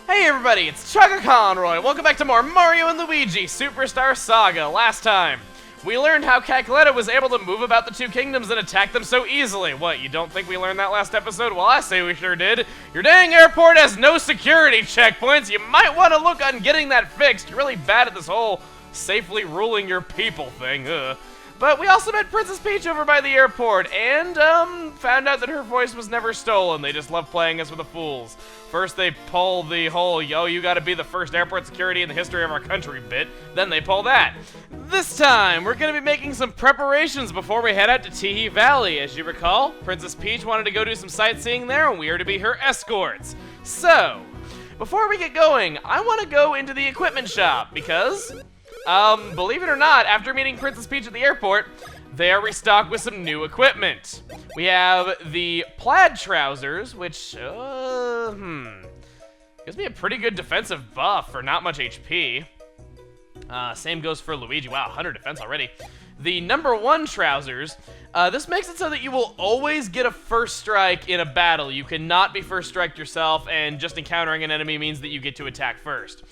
Hey everybody, it's Chugga Conroy. Welcome back to more Mario & Luigi Superstar Saga. Last time, we learned how Cackletta was able to move about the two kingdoms and attack them so easily. What, you don't think we learned that last episode? Well, I say we sure did. Your dang airport has no security checkpoints. You might want to look on getting that fixed. You're really bad at this whole safely ruling your people thing. But we also met Princess Peach over by the airport, and, found out that her voice was never stolen. They just love playing us with the fools. First they pull the whole, yo, you gotta be the first airport security in the history of our country bit. Then they pull that. This time, we're gonna be making some preparations before we head out to Teehee Valley. As you recall, Princess Peach wanted to go do some sightseeing there, and we are to be her escorts. So, before we get going, I want to go into the equipment shop, because... believe it or not, after meeting Princess Peach at the airport, they are restocked with some new equipment. We have the plaid trousers, which, gives me a pretty good defensive buff for not much HP. Same goes for Luigi. Wow, 100 defense already. The #1 trousers, this makes it so that you will always get a first strike in a battle. You cannot be first striked yourself, and just encountering an enemy means that you get to attack first.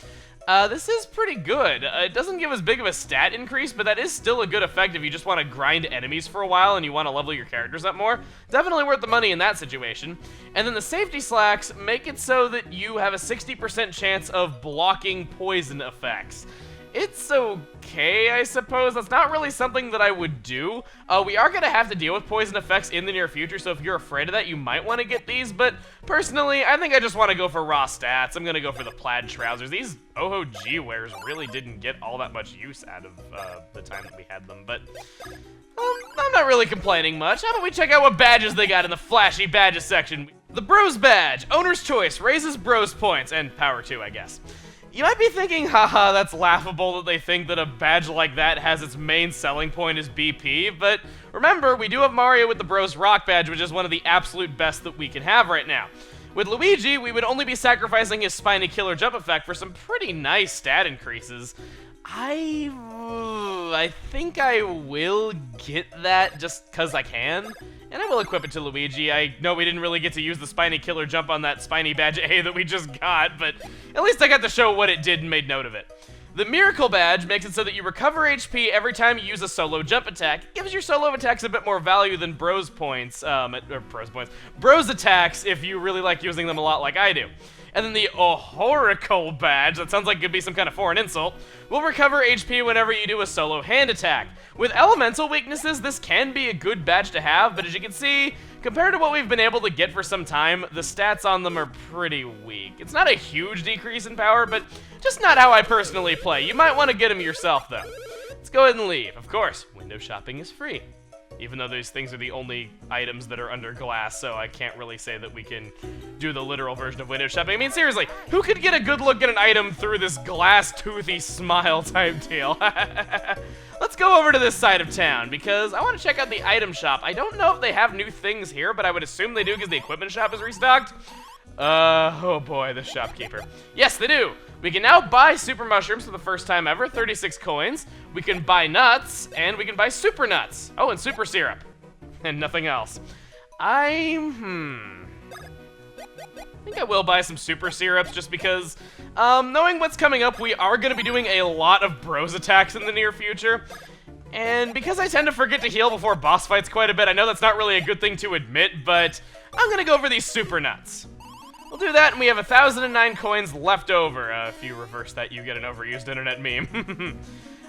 This is pretty good. It doesn't give as big of a stat increase, but that is still a good effect if you just want to grind enemies for a while and you want to level your characters up more. Definitely worth the money in that situation. And then the safety slacks make it so that you have a 60% chance of blocking poison effects. It's okay, I suppose. That's not really something that I would do. We are going to have to deal with poison effects in the near future, so if you're afraid of that, you might want to get these, but personally, I think I just want to go for raw stats. I'm going to go for the plaid trousers. These OG wares really didn't get all that much use out of the time that we had them, but I'm not really complaining much. How about we check out what badges they got in the flashy badges section? The Bros badge, owner's choice, raises Bros points, and power 2, I guess. You might be thinking, haha, that's laughable that they think that a badge like that has its main selling point as BP, but remember, we do have Mario with the Bros Rock badge, which is one of the absolute best that we can have right now. With Luigi, we would only be sacrificing his spiny killer jump effect for some pretty nice stat increases. I think I will get that just because I can. And I will equip it to Luigi. I know we didn't really get to use the spiny killer jump on that spiny badge A that we just got, but at least I got to show what it did and made note of it. The Miracle badge makes it so that you recover HP every time you use a solo jump attack. It gives your solo attacks a bit more value than Bros points, Bros attacks if you really like using them a lot like I do. And then the Ohorical badge, that sounds like it could be some kind of foreign insult, will recover HP whenever you do a solo hand attack. With elemental weaknesses, this can be a good badge to have, but as you can see, compared to what we've been able to get for some time, the stats on them are pretty weak. It's not a huge decrease in power, but just not how I personally play. You might want to get them yourself, though. Let's go ahead and leave. Of course, window shopping is free. Even though these things are the only items that are under glass, so I can't really say that we can do the literal version of window shopping. I mean, seriously, who could get a good look at an item through this glass toothy smile type deal? Let's go over to this side of town, because I want to check out the item shop. I don't know if they have new things here, but I would assume they do because the equipment shop is restocked. Oh boy, the shopkeeper. Yes, they do. We can now buy super mushrooms for the first time ever, 36 coins. We can buy nuts, and we can buy super nuts. Oh, and super syrup. And nothing else. I think I will buy some super syrups just because, knowing what's coming up, we are going to be doing a lot of Bros attacks in the near future. And because I tend to forget to heal before boss fights quite a bit, I know that's not really a good thing to admit, but I'm going to go for these super nuts. We'll do that, and we have 1,009 coins left over. If you reverse that, you get an overused internet meme.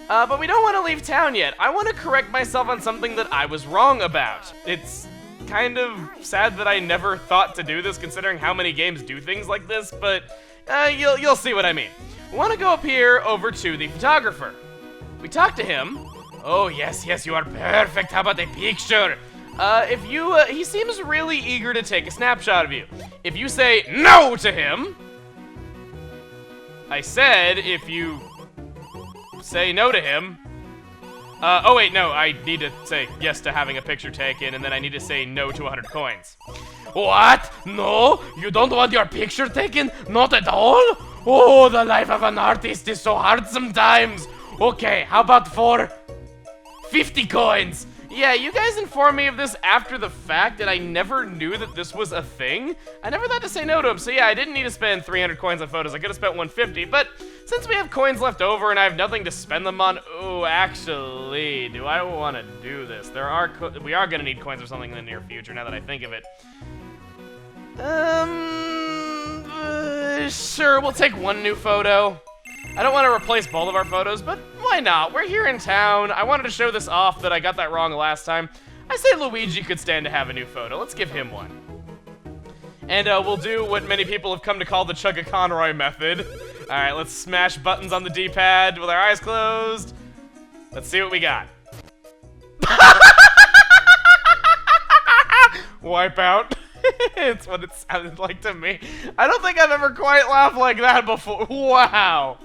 But we don't want to leave town yet. I want to correct myself on something that I was wrong about. It's kind of sad that I never thought to do this, considering how many games do things like this, but you'll see what I mean. We want to go up here over to the photographer. We talk to him. Oh, yes, you are perfect. How about a picture? He seems really eager to take a snapshot of you. If you say no to him, I said if you say no to him, oh wait, no, I need to say yes to having a picture taken, and then I need to say no to 100 coins. What? No? You don't want your picture taken? Not at all? Oh, the life of an artist is so hard sometimes. Okay, how about for 50 coins? Yeah, you guys informed me of this after the fact, and I never knew that this was a thing. I never thought to say no to him, so yeah, I didn't need to spend 300 coins on photos. I could have spent 150, but since we have coins left over and I have nothing to spend them on, oh, actually, do I want to do this? We are going to need coins or something in the near future, now that I think of it. Sure, we'll take one new photo. I don't want to replace both of our photos, but why not? We're here in town. I wanted to show this off that I got that wrong last time. I say Luigi could stand to have a new photo. Let's give him one. And we'll do what many people have come to call the Chugga-Conroy method. Alright, let's smash buttons on the D-pad with our eyes closed. Let's see what we got. Wipe out. It's what it sounded like to me. I don't think I've ever quite laughed like that before. Wow.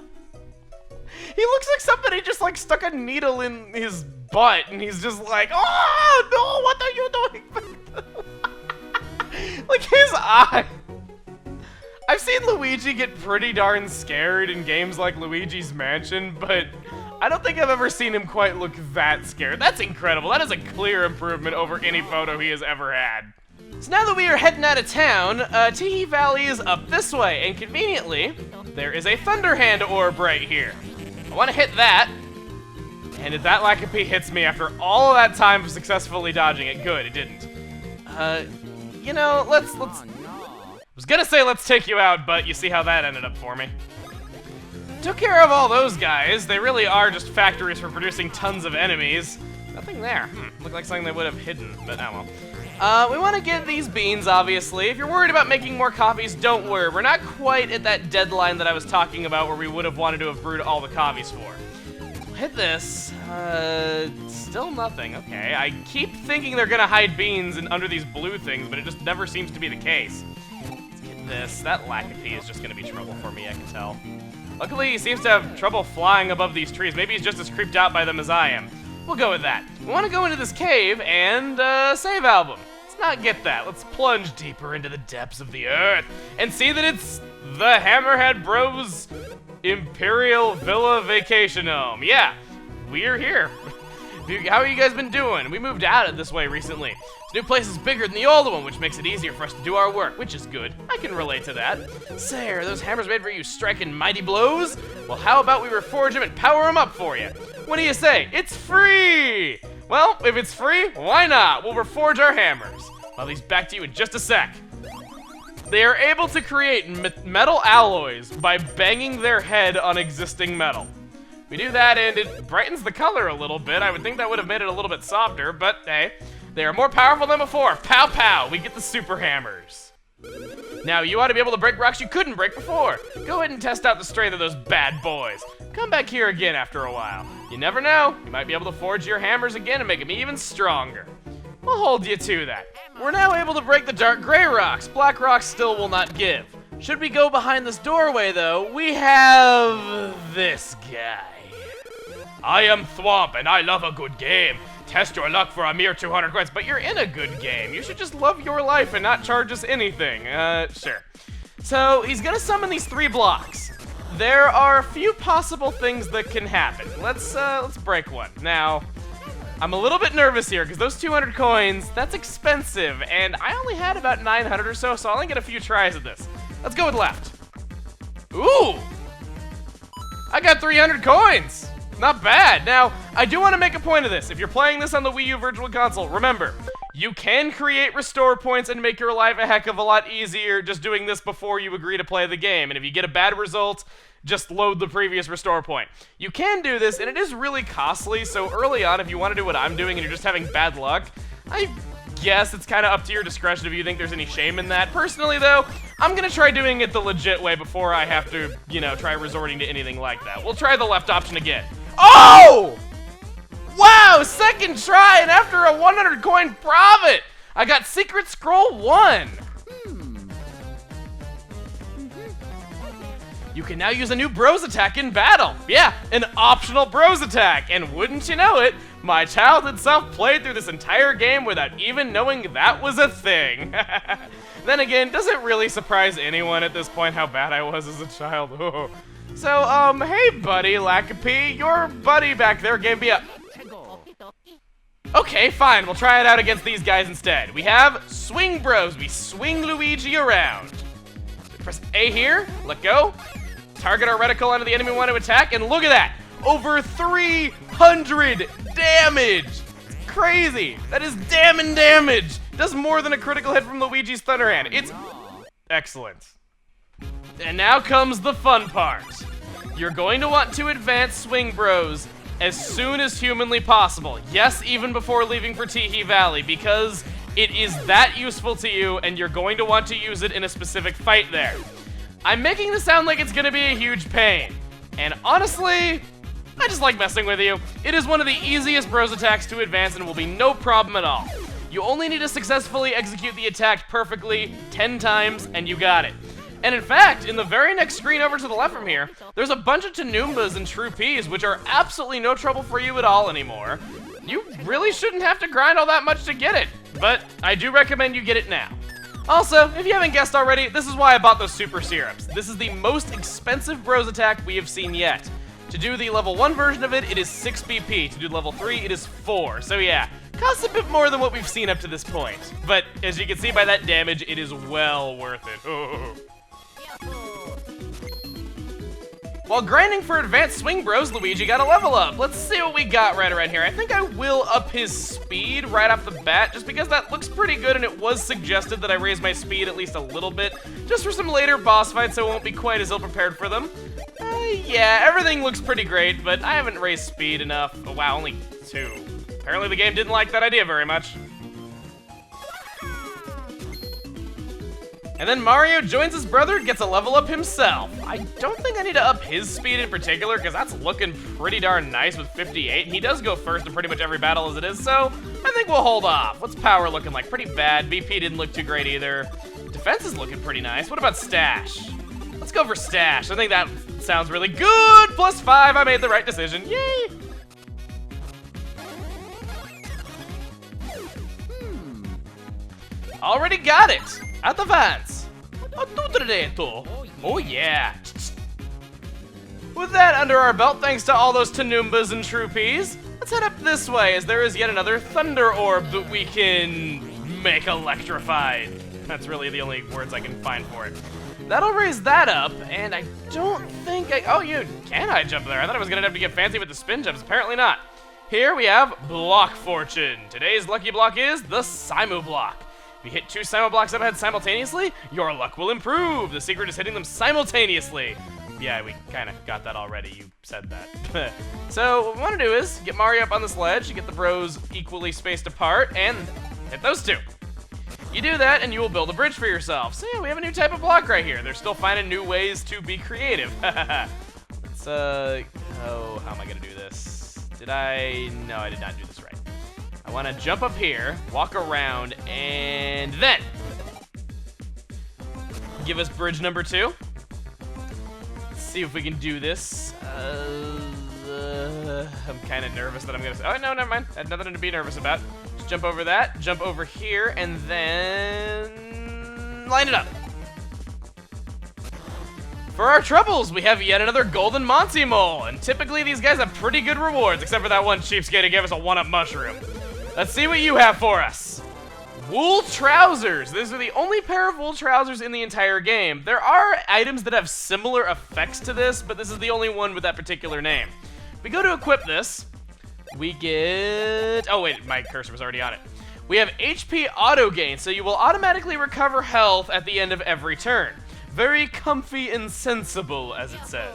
He looks like somebody just like stuck a needle in his butt and he's just like, oh no, what are you doing? Like his eye. I've seen Luigi get pretty darn scared in games like Luigi's Mansion, but I don't think I've ever seen him quite look that scared. That's incredible. That is a clear improvement over any photo he has ever had. So now that we are heading out of town, Teehee Valley is up this way, and conveniently, there is a Thunderhand orb right here. I want to hit that, and if that Lackapee hits me after all of that time of successfully dodging it, good, it didn't. You know, let's I was gonna say let's take you out, but you see how that ended up for me. Took care of all those guys. They really are just factories for producing tons of enemies. Nothing there. Looked like something they would have hidden, but oh well. We want to get these beans, obviously. If you're worried about making more copies, don't worry. We're not quite at that deadline that I was talking about where we would have wanted to have brewed all the copies for. Hit this. Still nothing. Okay, I keep thinking they're gonna hide beans under these blue things, but it just never seems to be the case. Let's get this. That Lackapee is just gonna be trouble for me, I can tell. Luckily, he seems to have trouble flying above these trees. Maybe he's just as creeped out by them as I am. We'll go with that. We want to go into this cave and save album. Let's not get that. Let's plunge deeper into the depths of the earth and see that it's the Hammerhead Bros Imperial Villa Vacation Home. Yeah, we're here. How have you guys been doing? We moved out of this way recently. This new place is bigger than the old one, which makes it easier for us to do our work, which is good. I can relate to that. Say, are those hammers made for you striking mighty blows? Well, how about we reforge them and power them up for you? What do you say? It's free! Well, if it's free, why not? We'll reforge our hammers. I'll be back to you in just a sec. They are able to create metal alloys by banging their head on existing metal. We do that and it brightens the color a little bit. I would think that would have made it a little bit softer, but hey, they are more powerful than before. Pow pow, we get the super hammers. Now you ought to be able to break rocks you couldn't break before. Go ahead and test out the strength of those bad boys. Come back here again after a while. You never know, you might be able to forge your hammers again and make them even stronger. We'll hold you to that. We're now able to break the dark gray rocks. Black rocks still will not give. Should we go behind this doorway though, we have this guy. I am Thwomp and I love a good game. Test your luck for a mere 200 coins, but you're in a good game. You should just love your life and not charge us anything. Sure. So he's gonna summon these 3 blocks. There are a few possible things that can happen. Let's break one. Now, I'm a little bit nervous here because those 200 coins, that's expensive, and I only had about 900 or so, so I'll only get a few tries at this. Let's go with left. Ooh! I got 300 coins! Not bad. Now, I do want to make a point of this. If you're playing this on the Wii U Virtual Console, remember, you can create restore points and make your life a heck of a lot easier just doing this before you agree to play the game. And if you get a bad result, just load the previous restore point. You can do this, and it is really costly, so early on, if you want to do what I'm doing and you're just having bad luck, I guess it's kind of up to your discretion if you think there's any shame in that. Personally, though, I'm going to try doing it the legit way before I have to, you know, try resorting to anything like that. We'll try the left option again. Oh! Wow, second try, and after a 100 coin profit, I got Secret Scroll 1. You can now use a new Bros attack in battle. Yeah, an optional Bros attack. And wouldn't you know it, my childhood self played through this entire game without even knowing that was a thing. Then again, does it really surprise anyone at this point how bad I was as a child? So, hey buddy, Lackapee, your buddy back there gave me a... Okay, fine, we'll try it out against these guys instead. We have Swing Bros. We swing Luigi around. Press A here, let go. Target our reticle onto the enemy we want to attack, and look at that! Over 300 damage! Crazy! That is damn damage! Does more than a critical hit from Luigi's Thunder Hand. It's excellent. And now comes the fun part. You're going to want to advance Swing Bros as soon as humanly possible. Yes, even before leaving for Teehee Valley, because it is that useful to you, and you're going to want to use it in a specific fight there. I'm making this sound like it's gonna be a huge pain, and honestly, I just like messing with you. It is one of the easiest Bros attacks to advance and will be no problem at all. You only need to successfully execute the attack perfectly 10 times, and you got it. And in fact, in the very next screen over to the left from here, there's a bunch of Tanoombas and True Peas, which are absolutely no trouble for you at all anymore. You really shouldn't have to grind all that much to get it, but I do recommend you get it now. Also, if you haven't guessed already, this is why I bought those Super Syrups. This is the most expensive Bros attack we have seen yet. To do the level 1 version of it, it is 6 BP. To do level 3, it is 4. So yeah, costs a bit more than what we've seen up to this point. But as you can see by that damage, it is well worth it. Oh. While grinding for advanced Swing Bros, Luigi got a level up. Let's see what we got right around here. I think I will up his speed right off the bat, just because that looks pretty good, and it was suggested that I raise my speed at least a little bit, just for some later boss fights so I won't be quite as ill-prepared for them. Yeah, everything looks pretty great, but I haven't raised speed enough. Oh, wow, only 2. Apparently the game didn't like that idea very much. And then Mario joins his brother and gets a level up himself. I don't think I need to up his speed in particular, because that's looking pretty darn nice with 58. And he does go first in pretty much every battle as it is, so I think we'll hold off. What's power looking like? Pretty bad. BP didn't look too great either. Defense is looking pretty nice. What about Stash? Let's go for Stash. I think that sounds really good. +5, I made the right decision. Yay! Already got it. Advance. Oh yeah. With that under our belt, thanks to all those Tanoombas and True Peas, let's head up this way, as there is yet another Thunder Orb that we can make electrified. That's really the only words I can find for it. That'll raise that up, and I don't think oh, can I jump there? I thought I was gonna have to get fancy with the spin jumps. Apparently not. Here we have Block Fortune. Today's lucky block is the Simu block. If you hit 2 Simu blocks up ahead simultaneously, your luck will improve. The secret is hitting them simultaneously. Yeah, we kind of got that already. You said that. So what we want to do is get Mario up on this ledge, get the Bros equally spaced apart, and hit those 2. You do that, and you will build a bridge for yourself. So yeah, we have a new type of block right here. They're still finding new ways to be creative. Let's, oh, how am I gonna do this? No, I did not do this right. I want to jump up here, walk around, and then give us bridge number 2. Let's see if we can do this. I'm kind of nervous that I'm gonna say, oh no, never mind. I had nothing to be nervous about. Just jump over that, jump over here, and then line it up. For our troubles, we have yet another Golden Monty Mole, and typically these guys have pretty good rewards, except for that one cheapskate who gave us a 1-up mushroom. Let's see what you have for us. Wool trousers. These are the only pair of wool trousers in the entire game. There are items that have similar effects to this, but this is the only one with that particular name. We go to equip this. We get... oh wait, my cursor was already on it. We have HP auto gain, so you will automatically recover health at the end of every turn. Very comfy and sensible, as it says.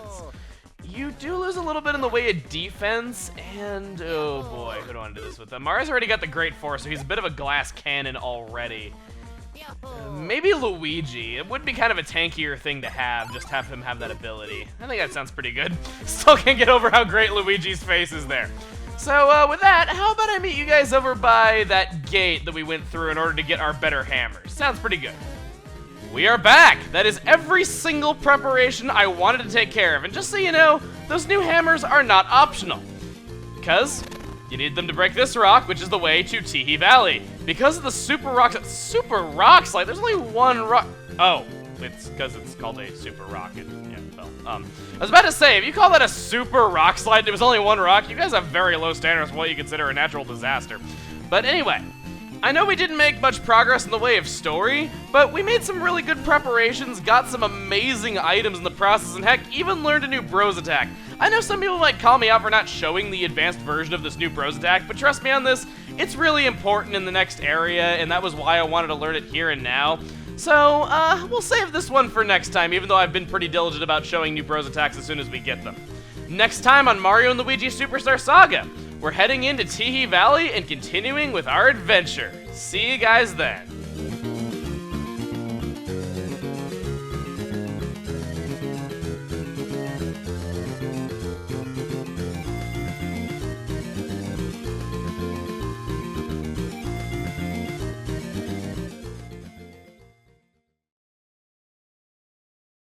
You do lose a little bit in the way of defense, and oh boy, who do I want to do this with? Mario's already got the Great Force, so he's a bit of a glass cannon already. Maybe Luigi. It would be kind of a tankier thing to have, just have him have that ability. I think that sounds pretty good. Still can't get over how great Luigi's face is there. So with that, how about I meet you guys over by that gate that we went through in order to get our better hammers? Sounds pretty good. We are back! That is every single preparation I wanted to take care of. And just so you know, those new hammers are not optional. Because you need them to break this rock, which is the way to Teehee Valley. Because of the super rock slide, there's only one rock. Oh, it's because it's called a super rock. And, yeah, well, I was about to say, if you call that a super rock slide, there was only one rock, you guys have very low standards for what you consider a natural disaster. But anyway, I know we didn't make much progress in the way of story, but we made some really good preparations, got some amazing items in the process, and heck, even learned a new bros attack. I know some people might call me out for not showing the advanced version of this new bros attack, but trust me on this, it's really important in the next area, and that was why I wanted to learn it here and now. So, we'll save this one for next time, even though I've been pretty diligent about showing new bros attacks as soon as we get them. Next time on Mario & Luigi Superstar Saga, we're heading into Teehee Valley and continuing with our adventure. See you guys then.